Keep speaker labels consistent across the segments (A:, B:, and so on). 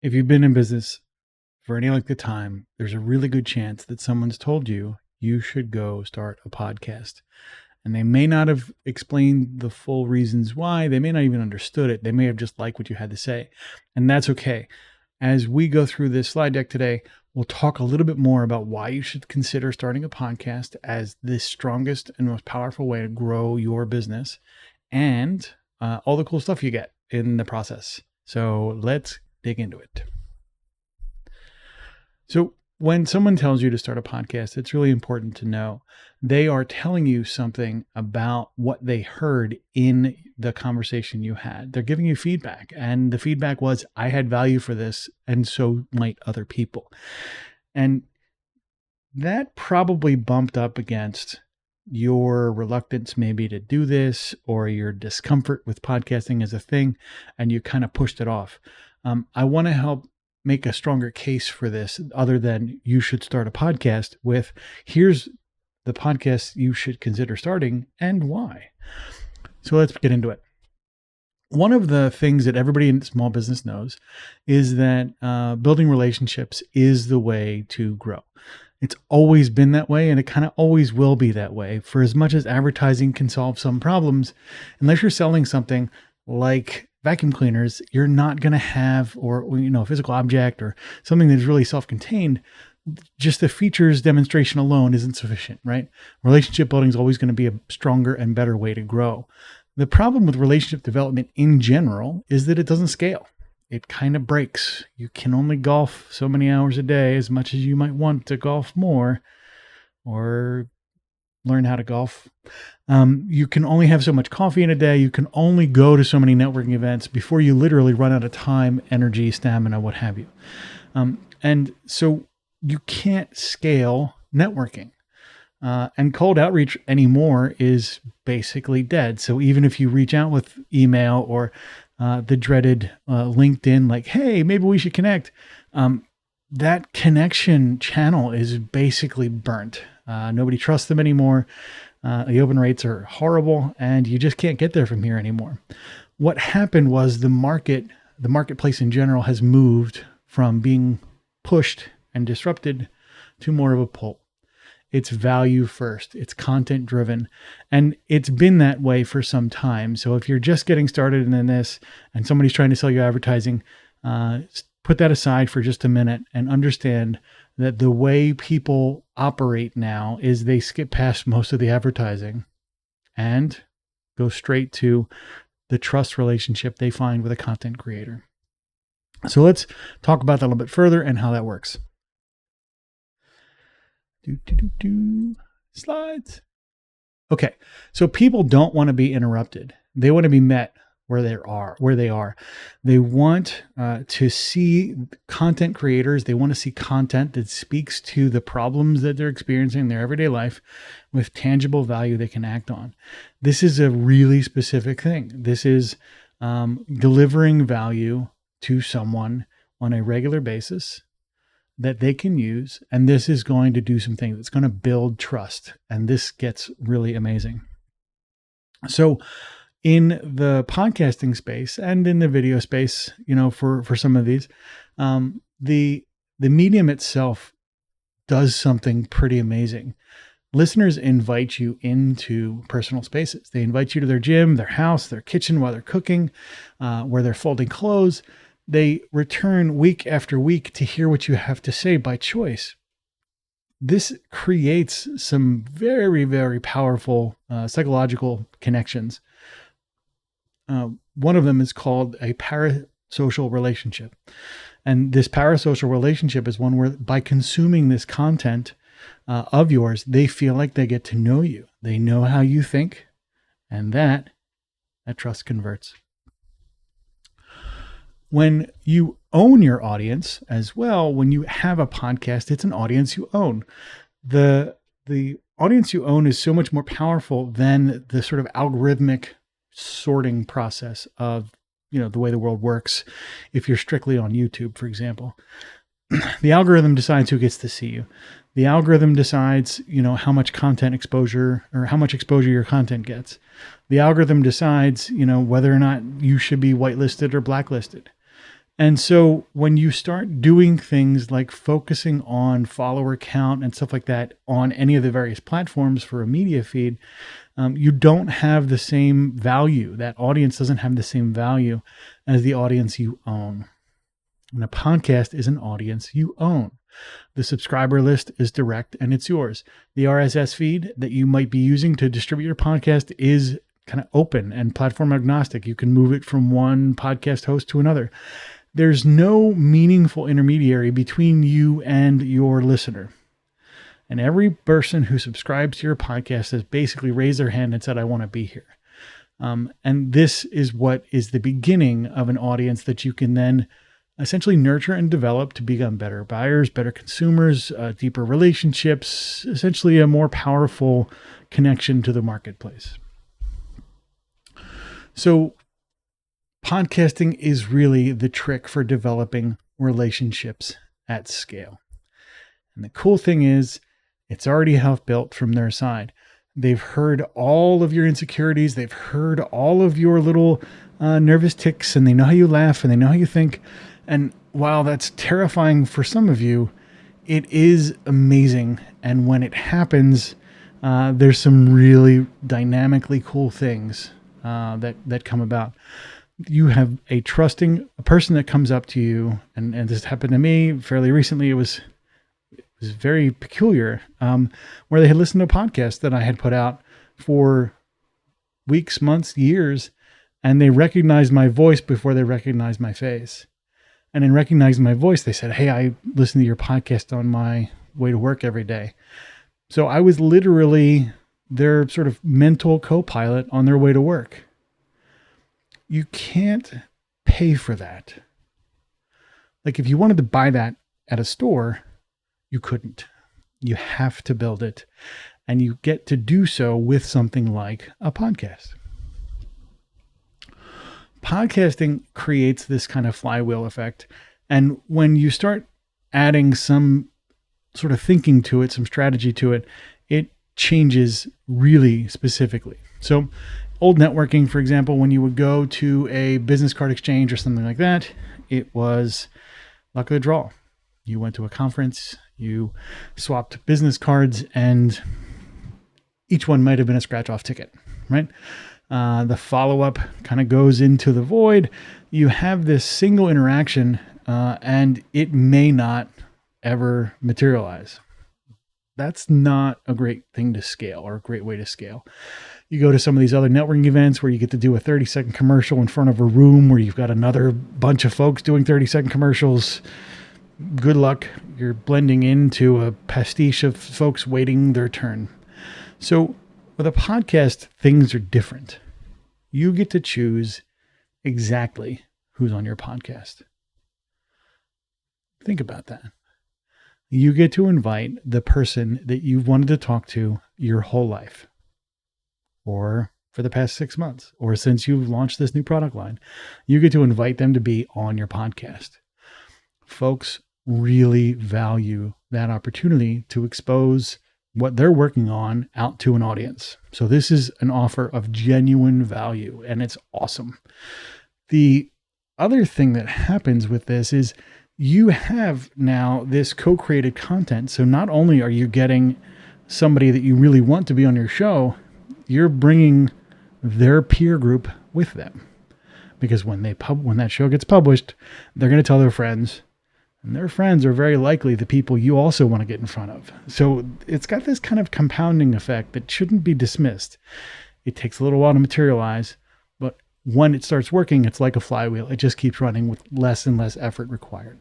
A: If you've been in business for any length of time, there's a really good chance that someone's told you you should go start a podcast. And they may not have explained the full reasons why. They may not even understood it. They may have just liked what you had to say. And that's okay. As we go through this slide deck today, we'll talk a little bit more about why you should consider starting a podcast as the strongest and most powerful way to grow your business and all the cool stuff you get in the process. So let's dig into it. So when someone tells you to start a podcast, it's really important to know they are telling you something about what they heard in the conversation you had. They're giving you feedback, and the feedback was, I had value for this, and so might other people. And that probably bumped up against your reluctance maybe to do this, or your discomfort with podcasting as a thing, and you kind of pushed it off. I want to help make a stronger case for this other than you should start a podcast with, here's the podcast you should consider starting and why. So let's get into it. One of the things that everybody in small business knows is that building relationships is the way to grow. It's always been that way, and it kind of always will be that way. For as much as advertising can solve some problems, unless you're selling something like vacuum cleaners, you're not going to have, or a physical object or something that's really self-contained. Just the features demonstration alone isn't sufficient, right? Relationship building is always going to be a stronger and better way to grow. The problem with relationship development in general is that it doesn't scale. It kind of breaks. You can only golf so many hours a day, as much as you might want to golf more or learn how to golf. You can only have so much coffee in a day. You can only go to so many networking events before you literally run out of time, energy, stamina, what have you. And so you can't scale networking. And cold outreach anymore is basically dead. So even if you reach out with email or the dreaded LinkedIn, like, hey, maybe we should connect, that connection channel is basically burnt. Nobody trusts them anymore. The open rates are horrible, and you just can't get there from here anymore. What happened was the marketplace in general has moved from being pushed and disrupted to more of a pull. It's value first. It's content driven. And it's been that way for some time. So if you're just getting started in this and somebody's trying to sell you advertising, put that aside for just a minute and understand that the way people operate now is they skip past most of the advertising and go straight to the trust relationship they find with a content creator. So let's talk about that a little bit further and how that works. Slides. Okay, so people don't want to be interrupted. They want to be met where they are. They want to see content creators. They want to see content that speaks to the problems that they're experiencing in their everyday life with tangible value they can act on. This is a really specific thing. This is delivering value to someone on a regular basis that they can use. And this is going to do some things. It's going to build trust. And this gets really amazing. So in the podcasting space and in the video space, for some of these, the medium itself does something pretty amazing. Listeners invite you into personal spaces. They invite you to their gym, their house, their kitchen while they're cooking, where they're folding clothes. They return week after week to hear what you have to say by choice. This creates some very, very powerful psychological connections. One of them is called a parasocial relationship. And this parasocial relationship is one where by consuming this content of yours, they feel like they get to know you. They know how you think, and that trust converts. When you own your audience as well, when you have a podcast, it's an audience you own. The audience you own is so much more powerful than the sort of algorithmic sorting process of, the way the world works. If you're strictly on YouTube, for example, the algorithm decides who gets to see you. The algorithm decides, how much content exposure or how much exposure your content gets. The algorithm decides, whether or not you should be whitelisted or blacklisted. And so when you start doing things like focusing on follower count and stuff like that on any of the various platforms for a media feed, you don't have the same value. That audience doesn't have the same value as the audience you own. And a podcast is an audience you own. The subscriber list is direct and it's yours. The RSS feed that you might be using to distribute your podcast is kind of open and platform agnostic. You can move it from one podcast host to another. There's no meaningful intermediary between you and your listener. And every person who subscribes to your podcast has basically raised their hand and said, I want to be here. And this is what is the beginning of an audience that you can then essentially nurture and develop to become better buyers, better consumers, deeper relationships, essentially a more powerful connection to the marketplace. So podcasting is really the trick for developing relationships at scale. And the cool thing is it's already half built from their side. They've heard all of your insecurities. They've heard all of your little nervous tics, and they know how you laugh and they know how you think. And while that's terrifying for some of you, it is amazing. And when it happens, there's some really dynamically cool things that come about. You have a person that comes up to you, and this happened to me fairly recently. It was very peculiar, where they had listened to a podcast that I had put out for weeks, months, years, and they recognized my voice before they recognized my face. And in recognizing my voice, they said, hey, I listen to your podcast on my way to work every day. So I was literally their sort of mental co-pilot on their way to work. You can't pay for that. Like if you wanted to buy that at a store, you couldn't. You have to build it. And you get to do so with something like a podcast. Podcasting creates this kind of flywheel effect. And when you start adding some sort of thinking to it, some strategy to it, it changes really specifically. So old networking, for example, when you would go to a business card exchange or something like that, it was luck of the draw. You went to a conference, you swapped business cards, and each one might have been a scratch-off ticket, right? The follow-up kind of goes into the void. You have this single interaction, and it may not ever materialize. That's not a great thing to scale or a great way to scale. You go to some of these other networking events where you get to do a 30-second commercial in front of a room where you've got another bunch of folks doing 30-second commercials. Good luck. You're blending into a pastiche of folks waiting their turn. So with a podcast, things are different. You get to choose exactly who's on your podcast. Think about that. You get to invite the person that you've wanted to talk to your whole life, or for the past 6 months, or since you've launched this new product line. You get to invite them to be on your podcast. Folks really value that opportunity to expose what they're working on out to an audience. So this is an offer of genuine value, and it's awesome. The other thing that happens with this is you have now this co-created content. So not only are you getting somebody that you really want to be on your show, you're bringing their peer group with them. Because when that show gets published, they're going to tell their friends, and their friends are very likely the people you also want to get in front of. So it's got this kind of compounding effect that shouldn't be dismissed. It takes a little while to materialize, but when it starts working, it's like a flywheel. It just keeps running with less and less effort required.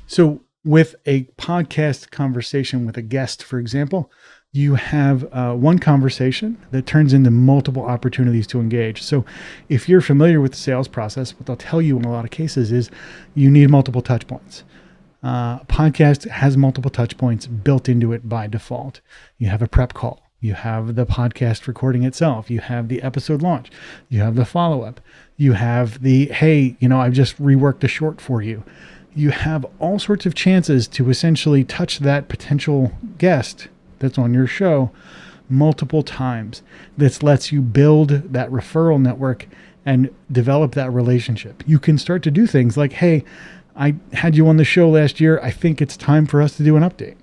A: So with a podcast conversation with a guest, for example, you have one conversation that turns into multiple opportunities to engage. So if you're familiar with the sales process, what they'll tell you in a lot of cases is you need multiple touch points. Podcast has multiple touch points built into it by default. You have a prep call. You have the podcast recording itself. You have the episode launch. You have the follow-up. You have the, hey, I've just reworked a short for you. You have all sorts of chances to essentially touch that potential guest that's on your show multiple times. This lets you build that referral network and develop that relationship. You can start to do things like, hey, I had you on the show last year. I think it's time for us to do an update.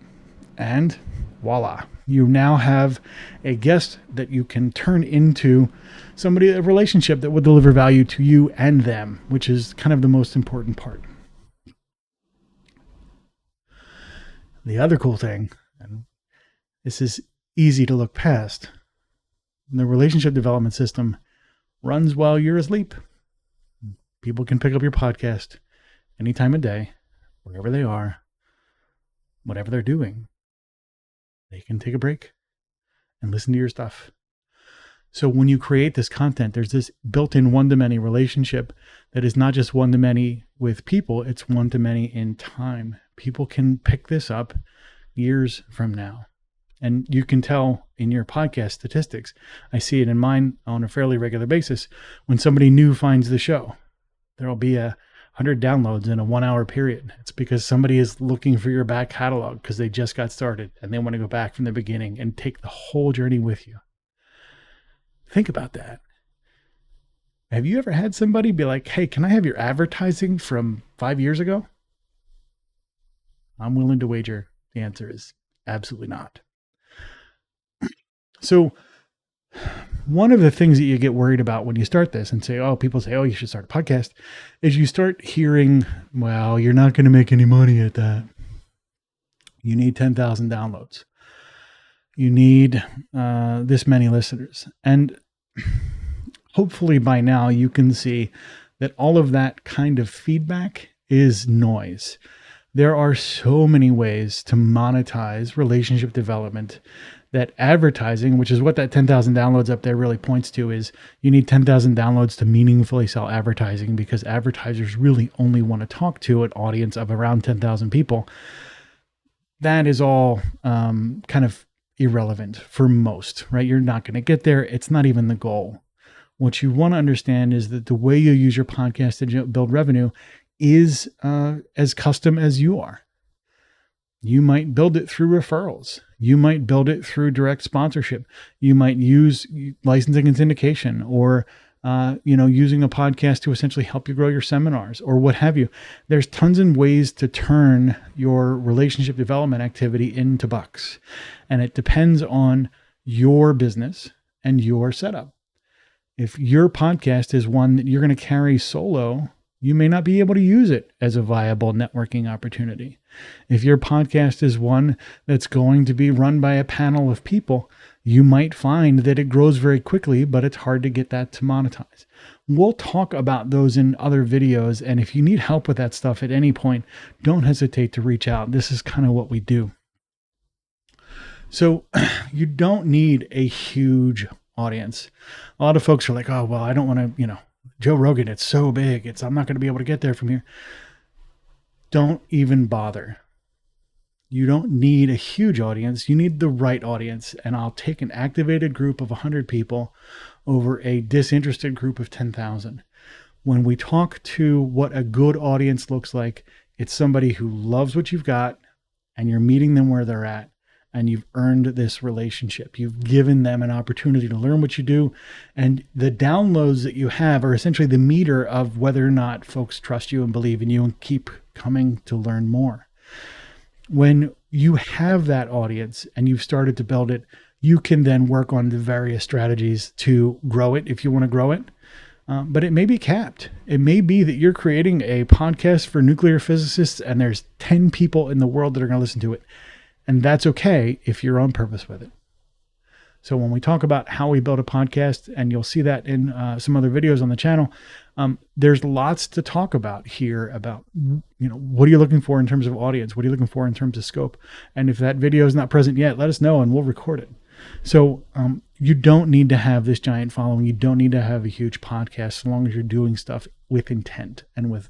A: And voila, you now have a guest that you can turn into somebody, a relationship that will deliver value to you and them, which is kind of the most important part. The other cool thing, and this is easy to look past, the relationship development system runs while you're asleep. People can pick up your podcast any time of day, wherever they are, whatever they're doing. They can take a break and listen to your stuff. So when you create this content, there's this built-in one-to-many relationship that is not just one-to-many with people, it's one-to-many in time. People can pick this up years from now. And you can tell in your podcast statistics, I see it in mine on a fairly regular basis. When somebody new finds the show, there'll be 100 downloads in a 1 hour period. It's because somebody is looking for your back catalog because they just got started and they want to go back from the beginning and take the whole journey with you. Think about that. Have you ever had somebody be like, hey, can I have your advertising from 5 years ago? I'm willing to wager the answer is absolutely not. So one of the things that you get worried about when you start this and say, people say, you should start a podcast, is you start hearing, well, you're not going to make any money at that. You need 10,000 downloads. You need this many listeners. And hopefully by now you can see that all of that kind of feedback is noise. There are so many ways to monetize relationship development that advertising, which is what that 10,000 downloads up there really points to, is you need 10,000 downloads to meaningfully sell advertising, because advertisers really only want to talk to an audience of around 10,000 people. That is all kind of irrelevant for most, right? You're not going to get there. It's not even the goal. What you want to understand is that the way you use your podcast to build revenue is as custom as you are. You might build it through referrals. You might build it through direct sponsorship. You might use licensing and syndication, or using a podcast to essentially help you grow your seminars, or what have you. There's tons of ways to turn your relationship development activity into bucks. And it depends on your business and your setup. If your podcast is one that you're going to carry solo, you may not be able to use it as a viable networking opportunity. If your podcast is one that's going to be run by a panel of people, you might find that it grows very quickly, but it's hard to get that to monetize. We'll talk about those in other videos. And if you need help with that stuff at any point, don't hesitate to reach out. This is kind of what we do. So you don't need a huge audience. A lot of folks are like, I don't want to, Joe Rogan, it's so big. I'm not going to be able to get there from here. Don't even bother. You don't need a huge audience. You need the right audience. And I'll take an activated group of 100 people over a disinterested group of 10,000. When we talk to what a good audience looks like, it's somebody who loves what you've got and you're meeting them where they're at. And you've earned this relationship. You've given them an opportunity to learn what you do. And the downloads that you have are essentially the meter of whether or not folks trust you and believe in you and keep coming to learn more. When you have that audience and you've started to build it, you can then work on the various strategies to grow it if you want to grow it. But it may be capped. It may be that you're creating a podcast for nuclear physicists and there's 10 people in the world that are going to listen to it. And that's okay if you're on purpose with it. So when we talk about how we build a podcast, and you'll see that in some other videos on the channel, there's lots to talk about here about, what are you looking for in terms of audience? What are you looking for in terms of scope? And if that video is not present yet, let us know and we'll record it. So you don't need to have this giant following. You don't need to have a huge podcast, as long as you're doing stuff with intent and with,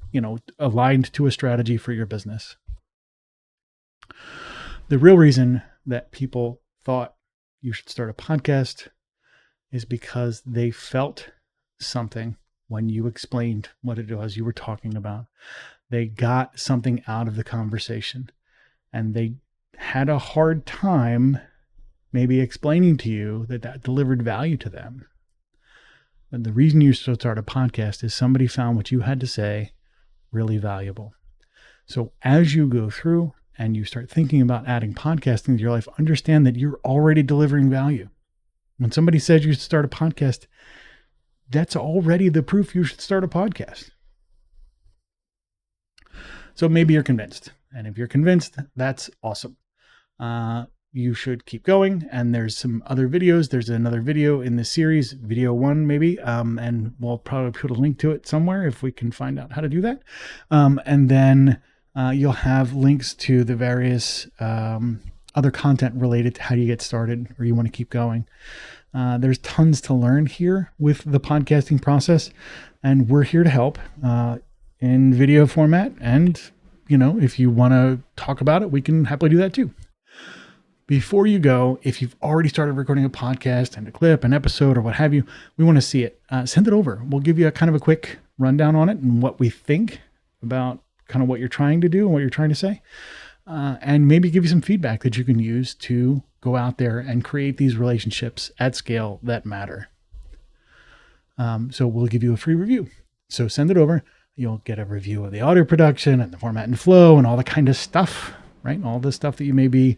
A: aligned to a strategy for your business. The real reason that people thought you should start a podcast is because they felt something when you explained what it was you were talking about. They got something out of the conversation, and they had a hard time maybe explaining to you that delivered value to them. And the reason you should start a podcast is somebody found what you had to say really valuable. So as you go through and you start thinking about adding podcasting to your life, understand that you're already delivering value. When somebody says you should start a podcast, that's already the proof you should start a podcast. So maybe you're convinced. And if you're convinced, that's awesome. You should keep going. And there's some other videos. There's another video in the series, video 1 maybe, and we'll probably put a link to it somewhere if we can find out how to do that. And then you'll have links to the various other content related to how you get started or you want to keep going. There's tons to learn here with the podcasting process, and we're here to help in video format. And, if you want to talk about it, we can happily do that too. Before you go, if you've already started recording a podcast and a clip, an episode, or what have you, we want to see it. Send it over. We'll give you a kind of a quick rundown on it and what we think about kind of what you're trying to do and what you're trying to say. And maybe give you some feedback that you can use to go out there and create these relationships at scale that matter. So we'll give you a free review. So send it over. You'll get a review of the audio production and the format and flow and all the kind of stuff, right? All the stuff that you maybe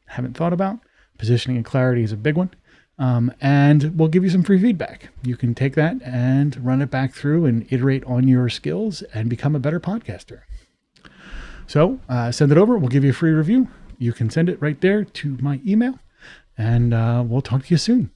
A: haven't thought about. Positioning and clarity is a big one. And we'll give you some free feedback. You can take that and run it back through and iterate on your skills and become a better podcaster. So send it over. We'll give you a free review. You can send it right there to my email, and we'll talk to you soon.